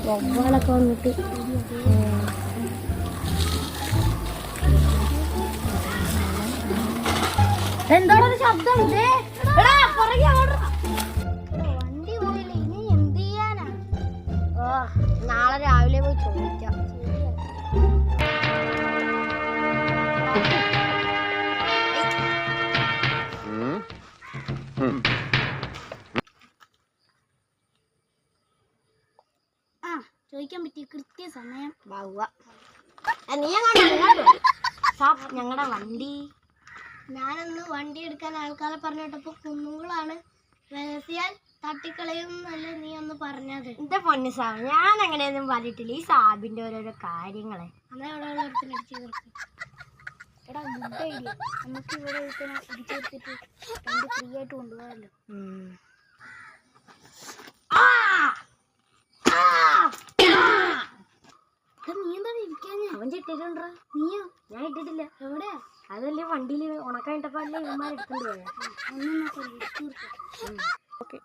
വവ്വാലൊക്കെ വന്നിട്ട് എന്താണ് ശബ്ദം? വണ്ടി പോയില്ല, ഇനി എന്ത് ചെയ്യാനാ? നാളെ രാവിലെ പോയി ചോദിക്കാം. ചോദിക്കാൻ പറ്റിയ കൃത്യസമയം ഞങ്ങളുടെ വണ്ടി. ഞാനന്ന് വണ്ടി എടുക്കാൻ ആൾക്കാരെ പറഞ്ഞിട്ടപ്പോ കുന്നുകളാണ്, വെനസിയാൽ തട്ടിക്കളയും എന്നല്ലേ നീ ഒന്ന് പറഞ്ഞത്. എന്റെ പൊന്നു സാബ്, ഞാൻ അങ്ങനെയൊന്നും പറഞ്ഞിട്ടില്ല. ഈ സാബിന്റെ ഓരോരോ കാര്യങ്ങളെ അന്നേ അവിടെ അടിച്ചു തീർക്കും. എടാ ഗുഡ് ഐഡിയ, നമുക്ക് ഇവിടെ ഇടിച്ചു തീർത്തിട്ട് വണ്ടി ഫ്രീ ആയിട്ട് കൊണ്ടുപോകാമല്ലോ. നീ എന്താണ് ഇരിക്കാൻ? അവൻ ചിട്ടിട്ടുണ്ടാ? നീയോ? ഞാൻ ഇട്ടിട്ടില്ല. എവിടെയാ? അതല്ലേ വണ്ടിയിൽ ഉണക്കായിട്ടപ്പോ അല്ലേ ഇവന്മാർ എടുത്തോണ്ട് പോയാ. ഓക്കെ.